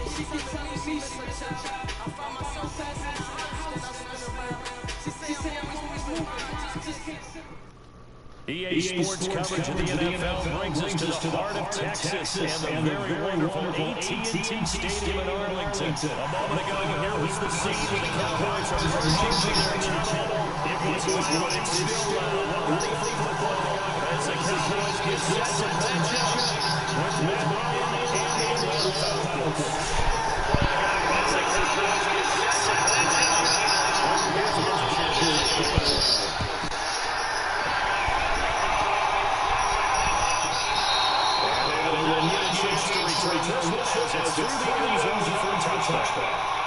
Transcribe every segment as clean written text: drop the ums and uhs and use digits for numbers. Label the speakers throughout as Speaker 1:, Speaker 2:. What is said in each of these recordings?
Speaker 1: She keep telling me she's a child. I find myself passing the house, then I spin around. She say I'm always moving, I just can't sit.
Speaker 2: EA Sports coverage of the NFL brings us to the heart of Texas and the very wonderful AT&T Stadium in Arlington. A moment ago, here was the scene where the Cowboys are changing their channel. It was loud, it's still loud. Ready for football as the Cowboys get set to match up with Matt Ryan and the Atlanta Falcons. As the Cowboys get set to match up with Matt Ryan. It's through the end zone for a touchdown.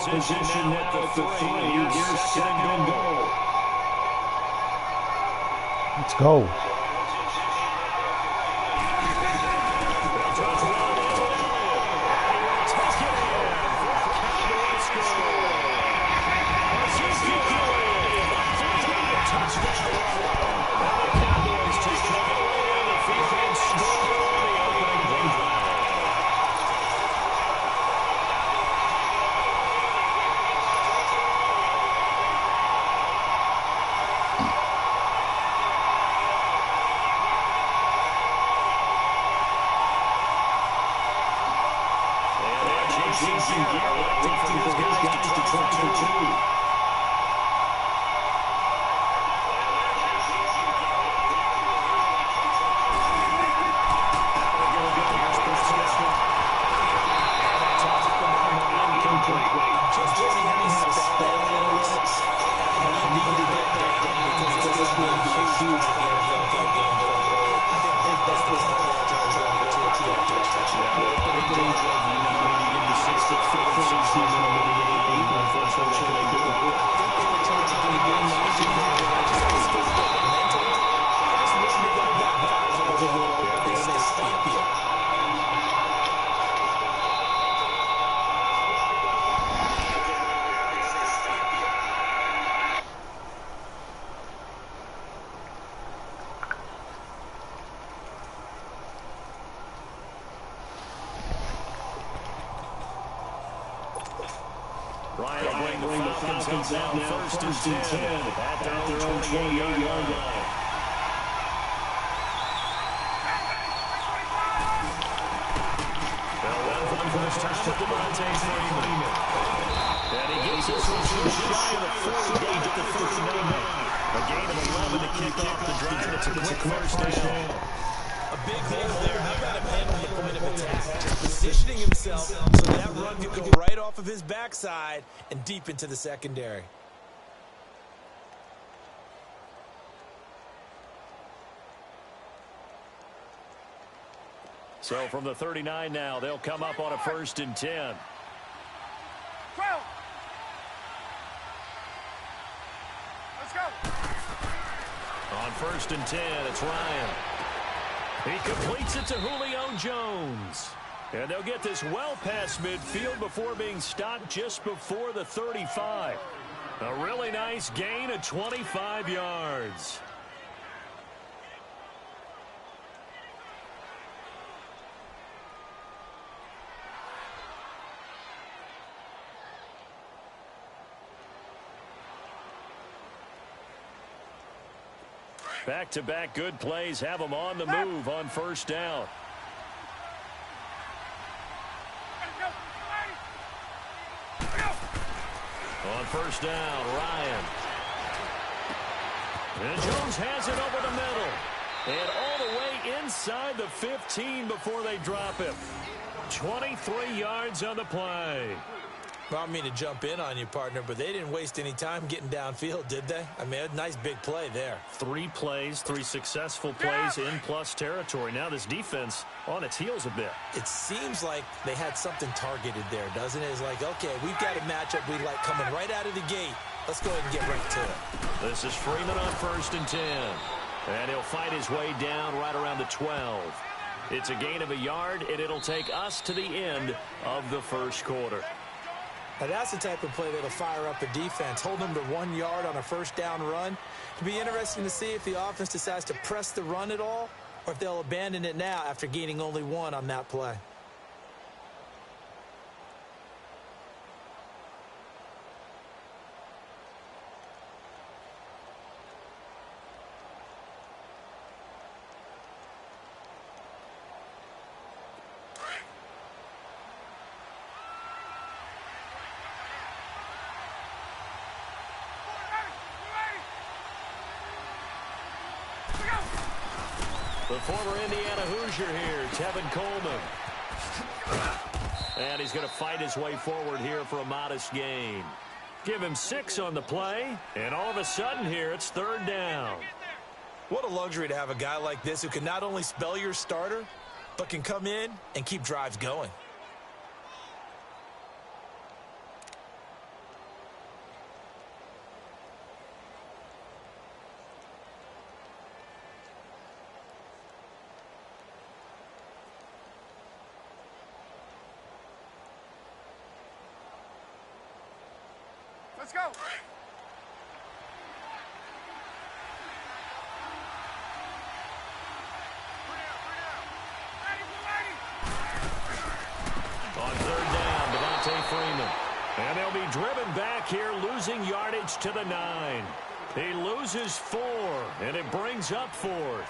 Speaker 3: Position at the 3. Here's second and goal.
Speaker 4: Let's go.
Speaker 2: Bryant will bring the Falcons up now, first and 10 at their own 28-yard line. They'll run for the first time with BeTTeR Freeman. And he gets us from just shy of the 40 down at the 39. A gain of 11 to kick off the drive. It's a quick first down.
Speaker 4: A big hole there. How about him handling the point of attack? Just positioning himself so that run could go right off of his backside and deep into the secondary.
Speaker 2: So from the 39 now, they'll come up on a first and 10.
Speaker 1: 12. Let's go.
Speaker 2: On first and 10, it's Ryan. He completes it to Julio Jones. And they'll get this well past midfield before being stopped just before the 35. A really nice gain of 25 yards. Back-to-back good plays have them on the move on first down. On first down, Ryan. And Jones has it over the middle. And all the way inside the 15 before they drop him. 23 yards on the play.
Speaker 4: Well, I don't mean to jump in on you, partner, but they didn't waste any time getting downfield, did they? I mean, a nice big play there.
Speaker 2: 3 plays, 3 successful plays in plus territory. Now this defense on its heels a bit.
Speaker 4: It seems like they had something targeted there, doesn't it? It's like, okay, we've got a matchup we like coming right out of the gate. Let's go ahead and get right to it.
Speaker 2: This is Freeman on first and 10. And he'll fight his way down right around the 12. It's a gain of a yard, and it'll take us to the end of the first quarter.
Speaker 4: Now that's the type of play that'll fire up the defense. Hold them to 1 yard on a first down run. It'll be interesting to see if the offense decides to press the run at all or if they'll abandon it now after gaining only 1 on that play.
Speaker 2: The former Indiana Hoosier here, Tevin Coleman. And he's going to fight his way forward here for a modest gain. Give him 6 on the play, and all of a sudden here, it's third down.
Speaker 4: What a luxury to have a guy like this who can not only spell your starter, but can come in and keep drives going.
Speaker 1: Let's go.
Speaker 2: On third down, BeTTeR Freeman. And they'll be driven back here, losing yardage to the 9. He loses 4, and it brings up 4th.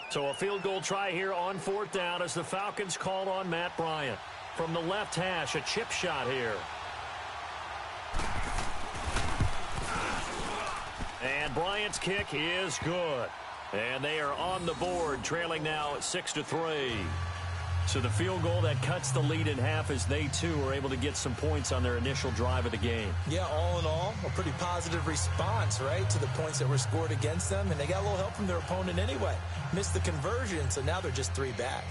Speaker 2: So a field goal try here on 4th down as the Falcons called on Matt Bryant. From the left hash, a chip shot here. And Bryant's kick is good. And they are on the board, trailing now at 6-3. So the field goal that cuts the lead in half as they, too, are able to get some points on their initial drive of the game.
Speaker 4: Yeah, all in all, a pretty positive response, right, to the points that were scored against them. And they got a little help from their opponent anyway. Missed the conversion, so now they're just 3 back.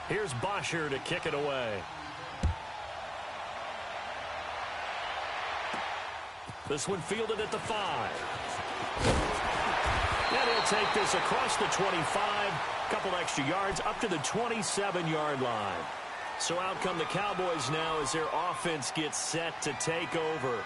Speaker 2: Here's Bosher to kick it away. This one fielded at the 5. And he'll take this across the 25, couple extra yards up to the 27-yard line. So out come the Cowboys now as their offense gets set to take over.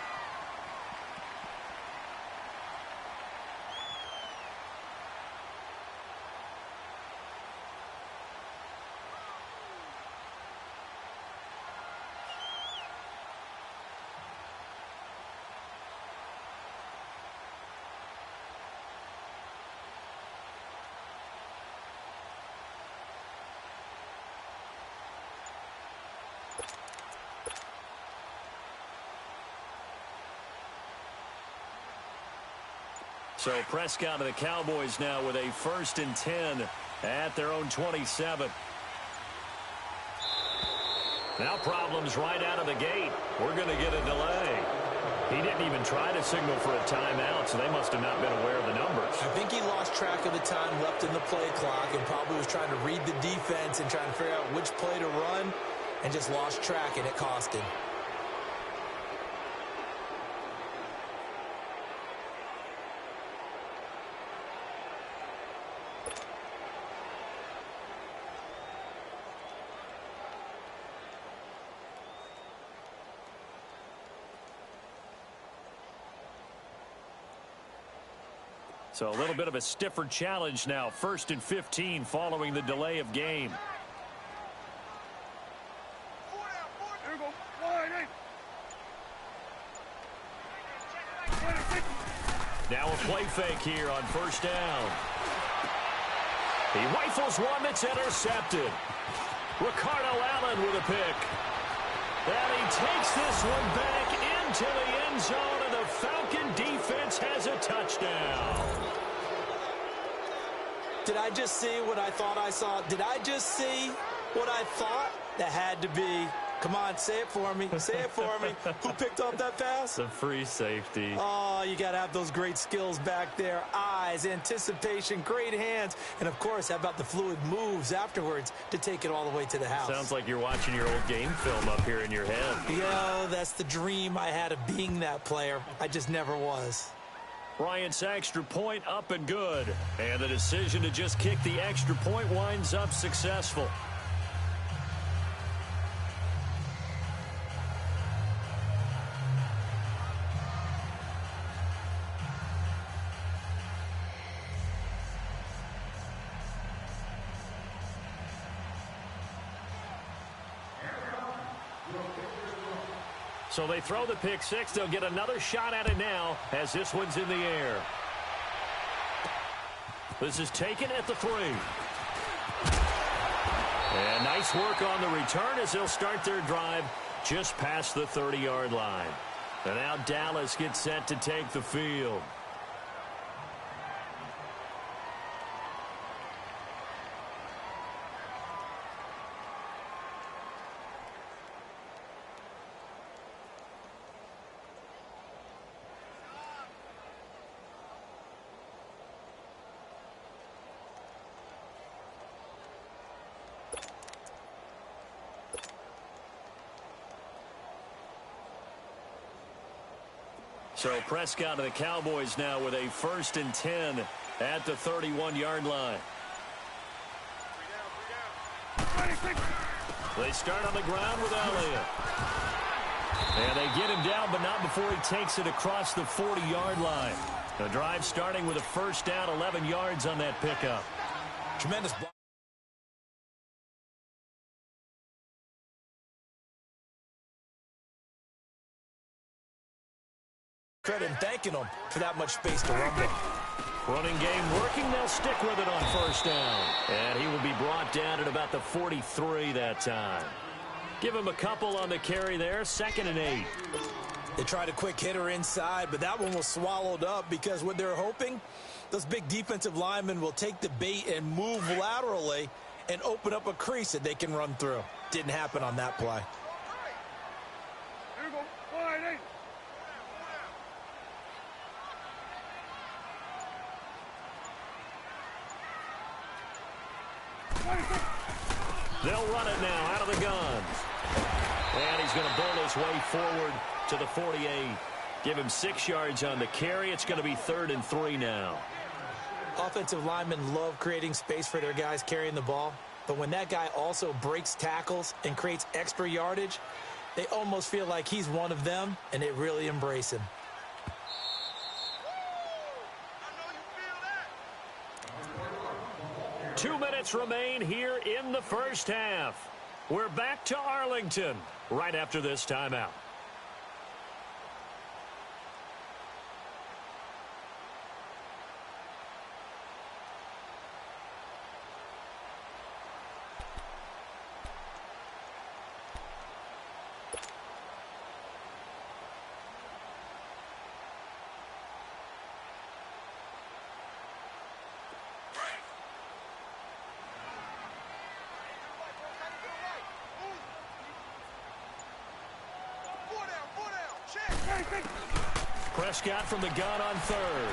Speaker 2: So Prescott of the Cowboys now with a 1st and 10 at their own 27. Now problems right out of the gate. We're going to get a delay. He didn't even try to signal for a timeout, so they must have not been aware of the numbers.
Speaker 4: I think he lost track of the time left in the play clock and probably was trying to read the defense and trying to figure out which play to run and just lost track, and it cost him.
Speaker 2: So a little bit of a stiffer challenge now. 1st and 15 following the delay of game. Now a play fake here on 1st down. He rifles one that's intercepted. Ricardo Allen with a pick. And he takes this one back into the end zone, and the Falcon defense has a touchdown.
Speaker 4: Did I just see what I thought I saw? Did I just see what I thought? That had to be. Come on, say it for me. Say it for me. Who picked up that pass?
Speaker 2: The free safety.
Speaker 4: Oh, you got to have those great skills back there. Eyes, anticipation, great hands. And, of course, how about the fluid moves afterwards to take it all the way to the house?
Speaker 2: Sounds like you're watching your old game film up here in your head.
Speaker 4: Yeah, that's the dream I had of being that player. I just never was.
Speaker 2: Bryant's extra point up and good. And the decision to just kick the extra point winds up successful. So they throw the pick six. They'll get another shot at it now as this one's in the air. This is taken at the 3. And nice work on the return as they'll start their drive just past the 30-yard line. And now Dallas gets set to take the field. So Prescott of the Cowboys now with a 1st and 10 at the 31-yard line. They start on the ground with Elliott. And they get him down, but not before he takes it across the 40-yard line. The drive starting with a 1st down, 11 yards on that pickup.
Speaker 4: Tremendous block. Credit and thanking them for that much space to run with.
Speaker 2: Running game working. They'll stick with it on 1st down. And he will be brought down at about the 43 that time. Give him a couple on the carry there. 2nd and 8.
Speaker 4: They tried a quick hitter inside, but that one was swallowed up because what they're hoping, those big defensive linemen will take the bait and move laterally and open up a crease that they can run through. Didn't happen on that play.
Speaker 2: They'll run it now out of the gun. And he's going to bull his way forward to the 48. Give him 6 yards on the carry. It's going to be 3rd and 3 now.
Speaker 4: Offensive linemen love creating space for their guys carrying the ball, but when that guy also breaks tackles and creates extra yardage, they almost feel like he's one of them, and they really embrace him.
Speaker 2: 2 minutes remain here in the first half. We're back to Arlington right after this timeout. Prescott from the gun on third.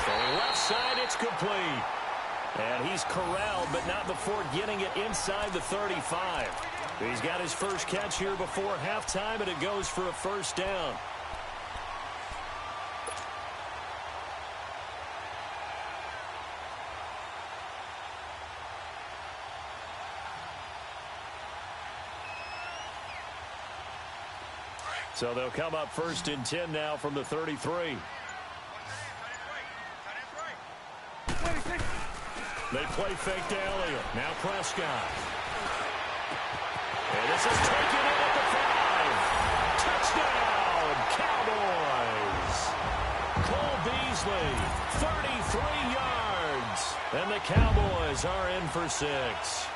Speaker 2: The left side, it's complete. And he's corralled, but not before getting it inside the 35. He's got his first catch here before halftime, and it goes for a first down. So they'll come up first and 10 now from the 33. They play fake to Elliott. Now Prescott. And this is taken in at the 5. Touchdown, Cowboys. Cole Beasley, 33 yards. And the Cowboys are in for 6.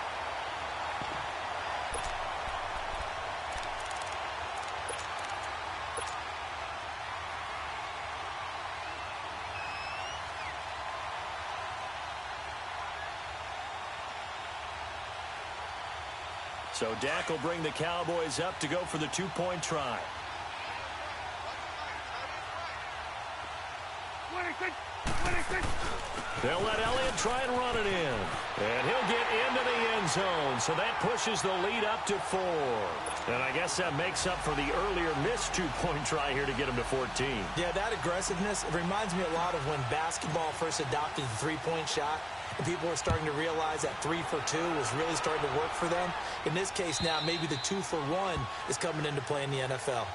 Speaker 2: So Dak will bring the Cowboys up to go for the two-point try. They'll let Elliott try and run it in. And he'll get into the end zone. So that pushes the lead up to 4. And I guess that makes up for the earlier missed two-point try here to get him to 14.
Speaker 4: Yeah, that aggressiveness, it reminds me a lot of when basketball first adopted the three-point shot. And people are starting to realize that 3 for 2 was really starting to work for them. In this case now, maybe the 2 for 1 is coming into play in the NFL.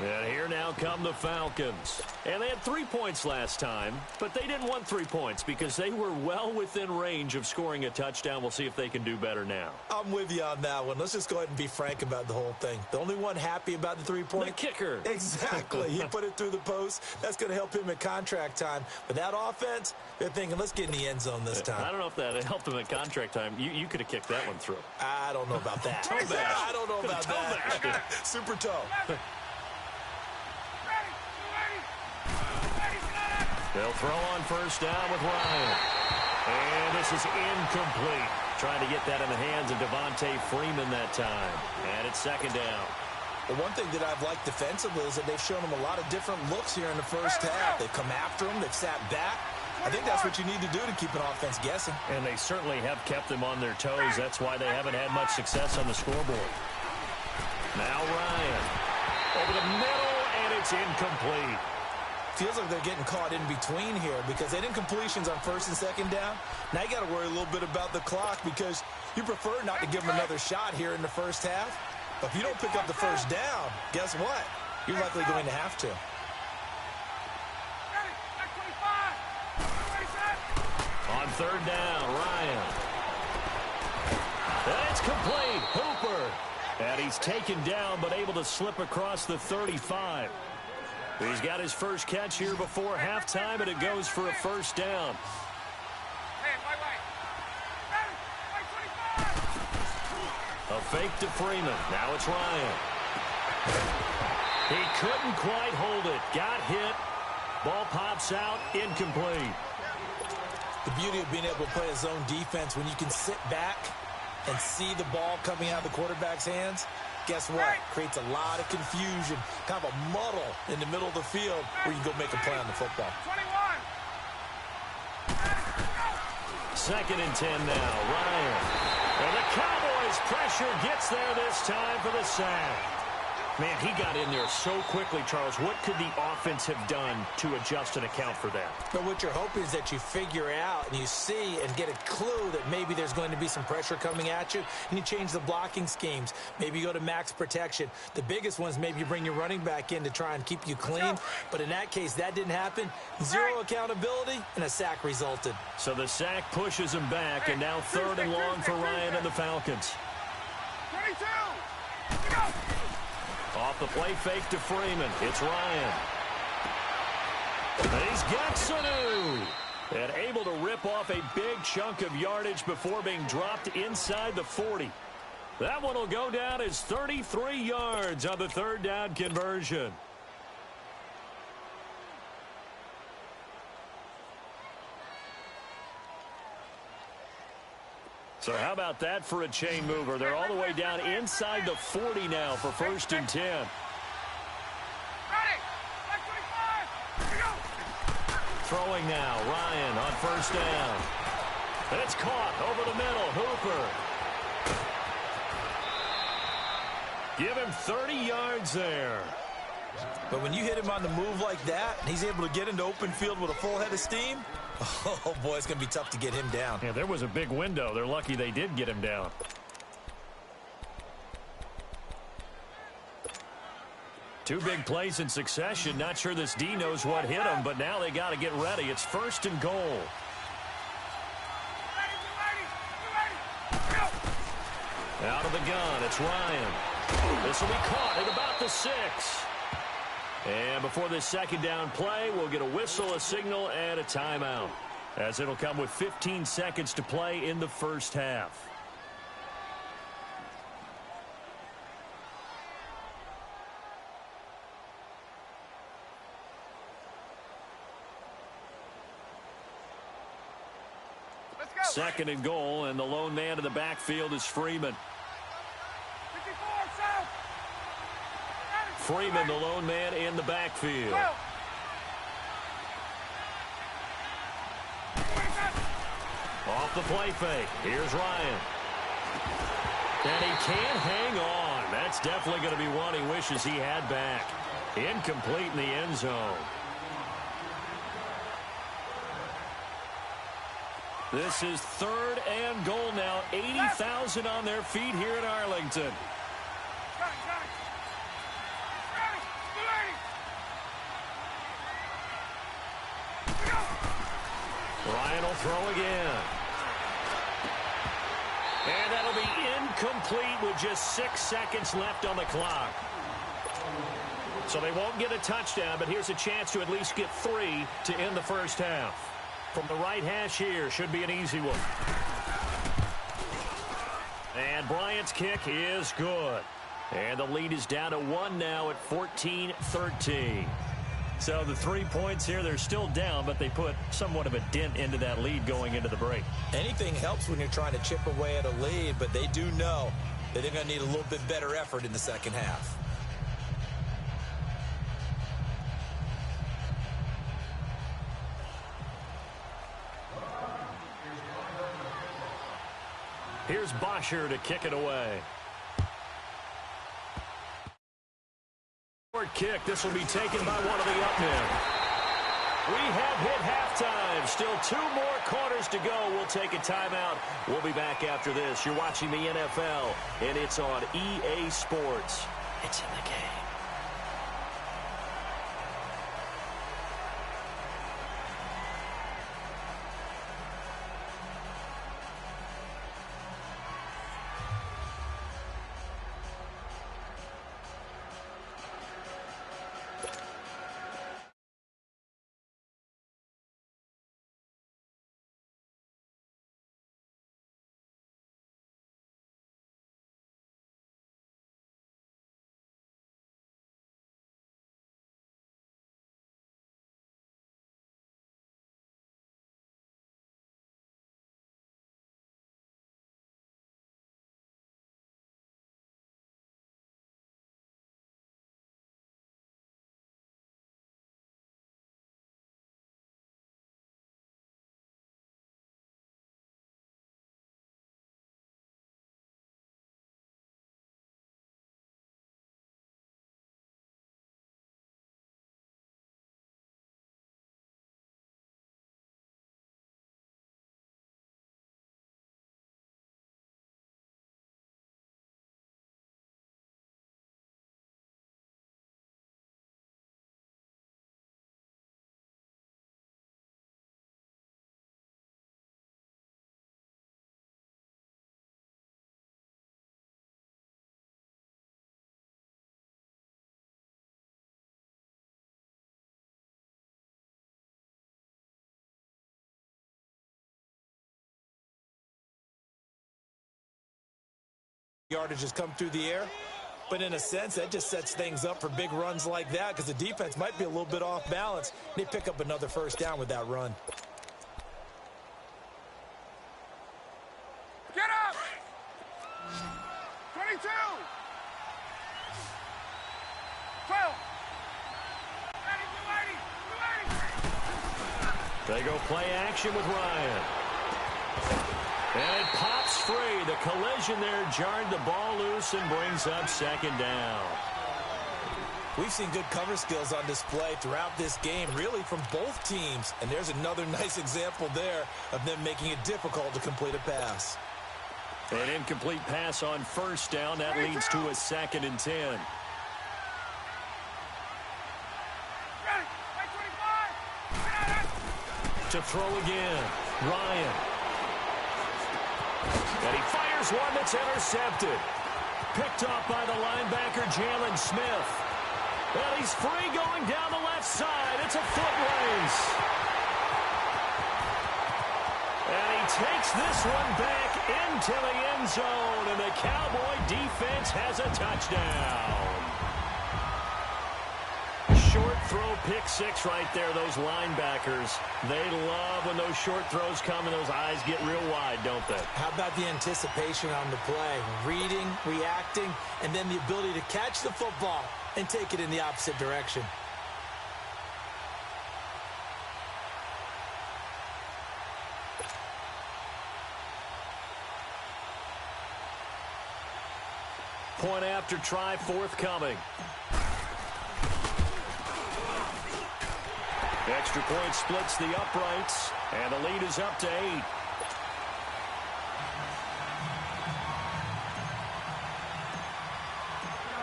Speaker 2: And here now come the Falcons. And they had 3 points last time, but they didn't want 3 points because they were well within range of scoring a touchdown. We'll see if they can do better now.
Speaker 4: I'm with you on that one. Let's just go ahead and be frank about the whole thing. The only one happy about the 3-point?
Speaker 2: The kicker.
Speaker 4: Exactly. He put it through the post. That's going to help him at contract time. But that offense, they're thinking, let's get in the end zone this time.
Speaker 2: I don't know if that helped him at contract time. You could have kicked that one through.
Speaker 4: I don't know about that.
Speaker 2: Toe bash.
Speaker 4: I don't know about that. Super toe.
Speaker 2: They'll throw on first down with Ryan. And this is incomplete. Trying to get that in the hands of Devontae Freeman that time. And it's second down.
Speaker 4: Well, one thing that I've liked defensively is that they've shown them a lot of different looks here in the first half. They've come after them. They've sat back. I think that's what you need to do to keep an offense guessing.
Speaker 2: And they certainly have kept them on their toes. That's why they haven't had much success on the scoreboard. Now Ryan. Over the middle, and it's incomplete.
Speaker 4: Feels like they're getting caught in between here because they didn't completions on first and second down. Now you got to worry a little bit about the clock because you prefer not to give them another shot here in the first half. But if you don't pick up the first down, guess what? You're likely going to have to.
Speaker 2: On third down, Ryan. And it's complete. Hooper. And he's taken down but able to slip across the 35. He's got his first catch here before halftime, and it goes for a first down. A fake to Freeman. Now it's Ryan. He couldn't quite hold it. Got hit. Ball pops out. Incomplete.
Speaker 4: The beauty of being able to play a zone defense when you can sit back and see the ball coming out of the quarterback's hands, guess what? Creates a lot of confusion, kind of a muddle in the middle of the field where you can go make a play on the football.
Speaker 2: 2nd and 10 now. Ryan. And the Cowboys pressure gets there this time for the sack. Man, he got in there so quickly, Charles. What could the offense have done to adjust and account for that?
Speaker 4: But what you're hoping is that you figure out and you see and get a clue that maybe there's going to be some pressure coming at you, and you change the blocking schemes. Maybe you go to max protection. The biggest ones, maybe you bring your running back in to try and keep you clean. But in that case, that didn't happen. Zero accountability, and a sack resulted.
Speaker 2: So the sack pushes him back, and now 3rd and long for Ryan and the Falcons.
Speaker 1: 22! Go!
Speaker 2: Off the play fake to Freeman. It's Ryan. And he's got Sanu. And able to rip off a big chunk of yardage before being dropped inside the 40. That one will go down as 33 yards on the 3rd down conversion. So how about that for a chain mover? They're all the way down inside the 40 now for 1st and 10.
Speaker 1: Ready! 25! Go!
Speaker 2: Throwing now, Ryan on 1st down. And it's caught over the middle, Hooper. Give him 30 yards there.
Speaker 4: But when you hit him on the move like that, and he's able to get into open field with a full head of steam, oh, boy, it's going to be tough to get him down.
Speaker 2: Yeah, there was a big window. They're lucky they did get him down. Two big plays in succession. Not sure this D knows what hit him, but now they got to get ready. It's 1st and goal. Out of the gun, it's Ryan. This will be caught at about the 6. And before this 2nd down play, we'll get a whistle, a signal, and a timeout, as it'll come with 15 seconds to play in the 1st half.
Speaker 1: Let's go!
Speaker 2: 2nd and goal, and the lone man in the backfield is Freeman.
Speaker 1: 54, south!
Speaker 2: Freeman, the lone man in the backfield. Off the play fake. Here's Ryan. And he can't hang on. That's definitely going to be one he wishes he had back. Incomplete in the end zone. This is 3rd and goal now. 80,000 on their feet here in Arlington. Ryan will throw again. And that'll be incomplete with just 6 seconds left on the clock. So they won't get a touchdown, but here's a chance to at least get 3 to end the 1st half. From the right hash here, should be an easy one. And Bryant's kick is good. And the lead is down to 1 now at 14-13. So the 3 points here, they're still down, but they put somewhat of a dent into that lead going into the break.
Speaker 4: Anything helps when you're trying to chip away at a lead, but they do know that they're going to need a little bit better effort in the 2nd half.
Speaker 2: Here's Bosher to kick it away. Short kick. This will be taken by one of the up men. We have hit halftime. Still 2 more quarters to go. We'll take a timeout. We'll be back after this. You're watching the NFL, and it's on EA Sports. It's in the game.
Speaker 4: yardage has come through the air. But in a sense, that just sets things up for big runs like that because the defense might be a little bit off balance. They pick up another first down with that run.
Speaker 1: Get up! 22! 12!
Speaker 2: They go play action with Ryan. And it pops free. The collision there jarred the ball loose and brings up second down.
Speaker 4: We've seen good cover skills on display throughout this game, really from both teams. And there's another nice example there of them making it difficult to complete a pass.
Speaker 2: An incomplete pass on first down. That leads to a 2nd and 10. To throw again, Ryan. And he fires one that's intercepted. Picked off by the linebacker, Jalen Smith. And he's free going down the left side. It's a foot race. And he takes this one back into the end zone. And the Cowboy defense has a touchdown. Short throw, pick six right there, those linebackers. They love when those short throws come and those eyes get real wide, don't they?
Speaker 4: How about the anticipation on the play? Reading, reacting, and then the ability to catch the football and take it in the opposite direction.
Speaker 2: Point after try forthcoming. Extra point splits the uprights, and the lead is up to 8.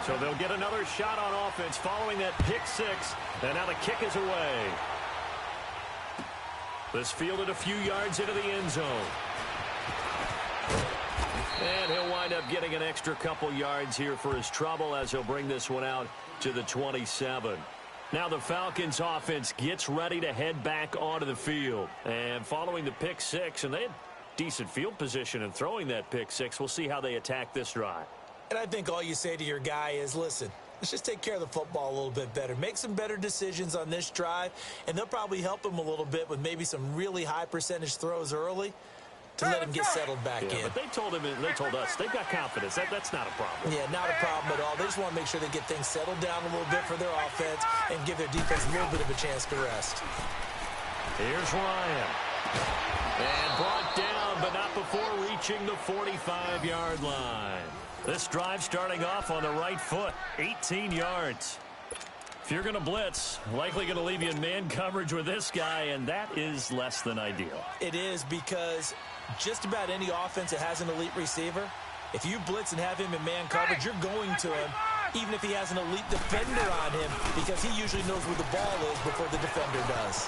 Speaker 2: So they'll get another shot on offense following that pick six, and now the kick is away. This fielded a few yards into the end zone. And he'll wind up getting an extra couple yards here for his trouble as he'll bring this one out to the 27. Now the Falcons offense gets ready to head back onto the field. And following the pick six, and they had decent field position in throwing that pick six, we'll see how they attack this drive.
Speaker 4: And I think all you say to your guy is, listen, let's just take care of the football a little bit better. Make some better decisions on this drive, and they'll probably help him a little bit with maybe some really high percentage throws early to let him get settled back in.
Speaker 2: But they told us they've got confidence. That's not a problem.
Speaker 4: Yeah, not a problem at all. They just want to make sure they get things settled down a little bit for their offense and give their defense a little bit of a chance to rest.
Speaker 2: Here's Ryan. And brought down, but not before reaching the 45-yard line. This drive starting off on the right foot, 18 yards. If you're going to blitz, likely going to leave you in man coverage with this guy, and that is less than ideal.
Speaker 4: It is, because just about any offense that has an elite receiver, if you blitz and have him in man coverage, you're going to him, even if he has an elite defender on him, because he usually knows where the ball is before the defender does.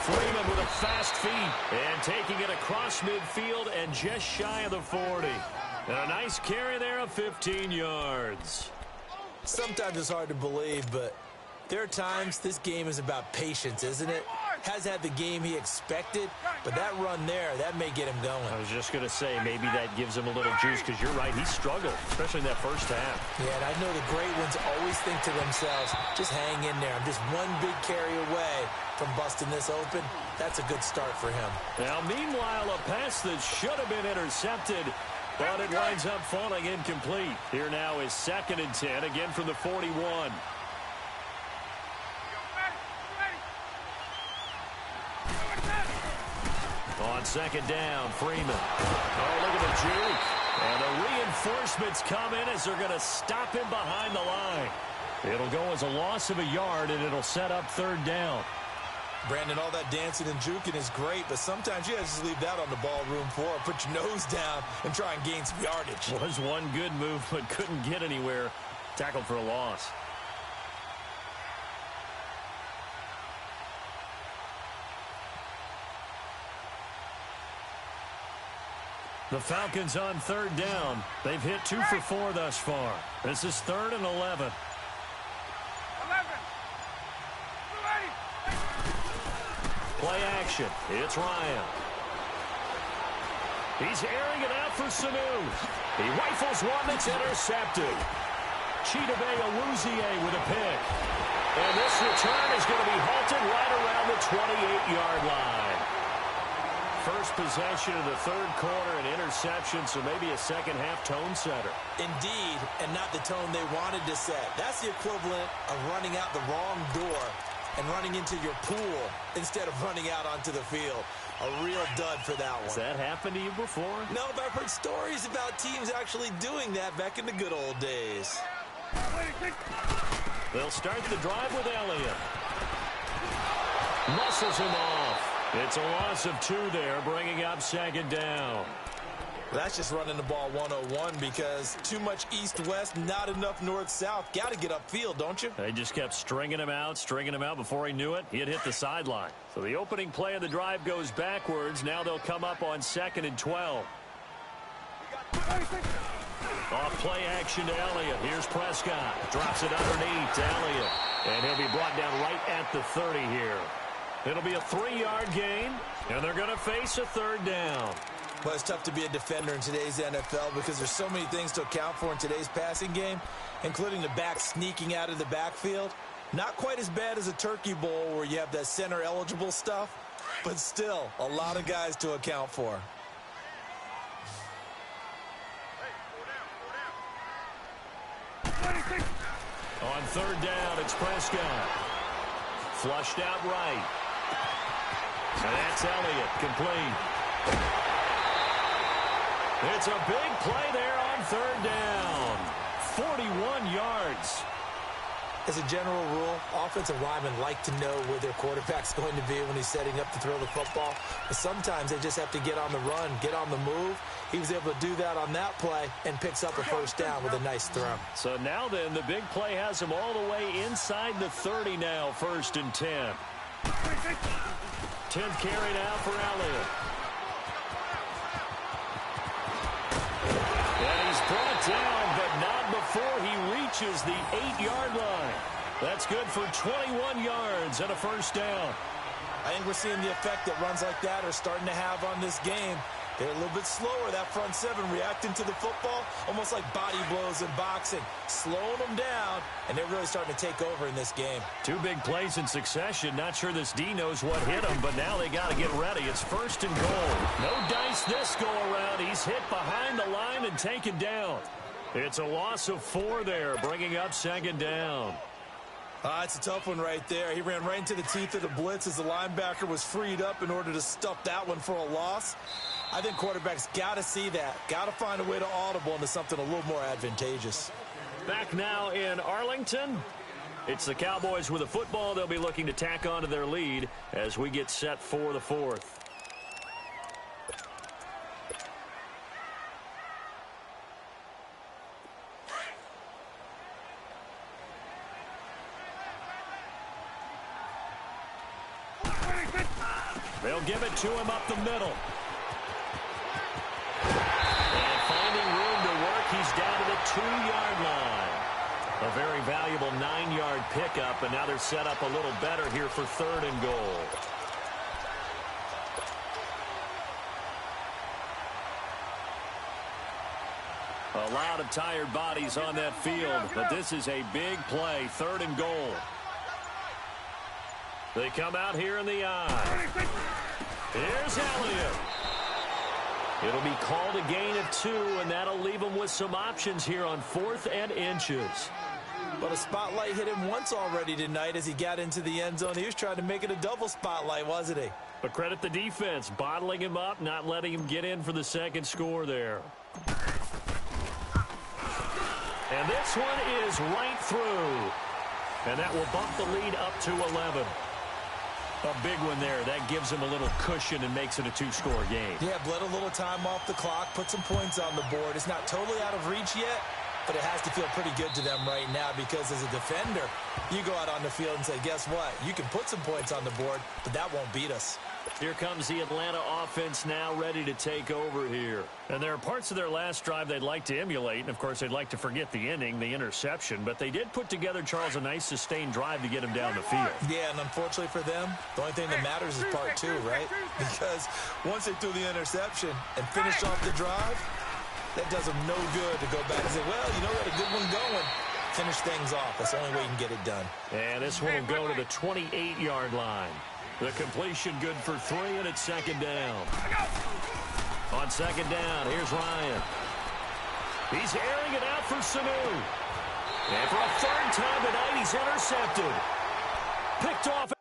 Speaker 2: Freeman with a fast feet and taking it across midfield and just shy of the 40. And a nice carry there of 15 yards.
Speaker 4: Sometimes it's hard to believe, but there are times this game is about patience, isn't it? Has had the game he expected, but that run there, that may get him going.
Speaker 2: I was just going to say, maybe that gives him a little juice, because you're right, he struggled, especially in that first half.
Speaker 4: Yeah, and I know the great ones always think to themselves, just hang in there. I'm just one big carry away from busting this open. That's a good start for him.
Speaker 2: Now, meanwhile, a pass that should have been intercepted, but it winds up falling incomplete. Here now is 2nd and 10, again from the 41. On 2nd down, Freeman. Oh, look at the juke. And the reinforcements come in as they're going to stop him behind the line. It'll go as a loss of a yard, and it'll set up 3rd down.
Speaker 4: Brandon, all that dancing and juking is great, but sometimes you guys just leave that on the ballroom floor. Put your nose down and try and gain some yardage.
Speaker 2: Was one good move, but couldn't get anywhere. Tackled for a loss. The Falcons on 3rd down. They've hit 2 for 4 thus far. This is 3rd and 11. Play action. It's Ryan. He's airing it out for Sanu. He rifles one that's intercepted. Chidobe Awuzie with a pick. And this return is going to be halted right around the 28-yard line. First possession of the third quarter, an interception, so maybe a second-half tone setter.
Speaker 4: Indeed, and not the tone they wanted to set. That's the equivalent of running out the wrong door and running into your pool instead of running out onto the field. A real dud for that one.
Speaker 2: Has that happened to you before?
Speaker 4: No, but I've heard stories about teams actually doing that back in the good old days.
Speaker 2: They'll start the drive with Elliott. Muscles him off. It's a loss of 2 there, bringing up second down.
Speaker 4: That's just running the ball 101 because too much east-west, not enough north-south. Got to get upfield, don't you?
Speaker 2: They just kept stringing him out. Before he knew it, he had hit the sideline. So the opening play of the drive goes backwards. Now they'll come up on 2nd and 12. Off play action to Elliott. Here's Prescott. Drops it underneath to Elliott. And he'll be brought down right at the 30 here. It'll be a 3-yard gain, and they're going to face a 3rd down.
Speaker 4: Well, it's tough to be a defender in today's NFL because there's so many things to account for in today's passing game, including the back sneaking out of the backfield. Not quite as bad as a turkey bowl where you have that center-eligible stuff, but still a lot of guys to account for.
Speaker 2: On 3rd down, it's Prescott. Flushed out right. And that's Elliott, complete. It's a big play there on 3rd down. 41 yards.
Speaker 4: As a general rule, offensive linemen like to know where their quarterback's going to be when he's setting up to throw the football. But sometimes they just have to get on the run, get on the move. He was able to do that on that play and picks up a 1st down with a nice throw.
Speaker 2: So now then, the big play has him all the way inside the 30 now, 1st and 10. 10th carry now for Elliott. And he's brought down, but not before he reaches the 8-yard line. That's good for 21 yards and a 1st down.
Speaker 4: I think we're seeing the effect that runs like that are starting to have on this game. They're a little bit slower, that front 7, reacting to the football, almost like body blows in boxing, slowing them down, and they're really starting to take over in this game.
Speaker 2: 2 big plays in succession. Not sure this D knows what hit him, but now they got to get ready. It's 1st and goal. No dice this go around. He's hit behind the line and taken down. It's a loss of 4 there, bringing up 2nd down.
Speaker 4: It's a tough one right there. He ran right into the teeth of the blitz as the linebacker was freed up in order to stuff that one for a loss. I think quarterbacks got to see that. Got to find a way to audible into something a little more advantageous.
Speaker 2: Back now in Arlington. It's the Cowboys with a football. They'll be looking to tack on to their lead as we get set for the 4th. They'll give it to him up the middle. And finding room to work, he's down to the 2-yard line. A very valuable 9-yard pickup, and now they're set up a little better here for 3rd and goal. A lot of tired bodies on that field, but this is a big play, 3rd and goal. They come out here in the eye. Here's Elliott. It'll be called a gain of 2, and that'll leave him with some options here on 4th and inches.
Speaker 4: But a spotlight hit him once already tonight as he got into the end zone. He was trying to make it a double spotlight, wasn't he?
Speaker 2: But credit the defense, bottling him up, not letting him get in for the 2nd score there. And this one is right through. And that will bump the lead up to 11. A big one there. That gives them a little cushion and makes it a 2-score game.
Speaker 4: Yeah, bled a little time off the clock, put some points on the board. It's not totally out of reach yet, but it has to feel pretty good to them right now because as a defender, you go out on the field and say, guess what? You can put some points on the board, but that won't beat us.
Speaker 2: Here comes the Atlanta offense now ready to take over here. And there are parts of their last drive they'd like to emulate. And, of course, they'd like to forget the inning, the interception. But they did put together, Charles, a nice sustained drive to get him down the field.
Speaker 4: Yeah, and unfortunately for them, the only thing that matters is part two, right? Because once they threw the interception and finished off the drive, that does them no good to go back and say, well, you know, we had a good one going. Finish things off. That's the only way you can get it done.
Speaker 2: And this one will go to the 28-yard line. The completion good for 3, and it's second down. On second down, here's Ryan. He's airing it out for Sanu. And for a third time tonight, he's intercepted. Picked off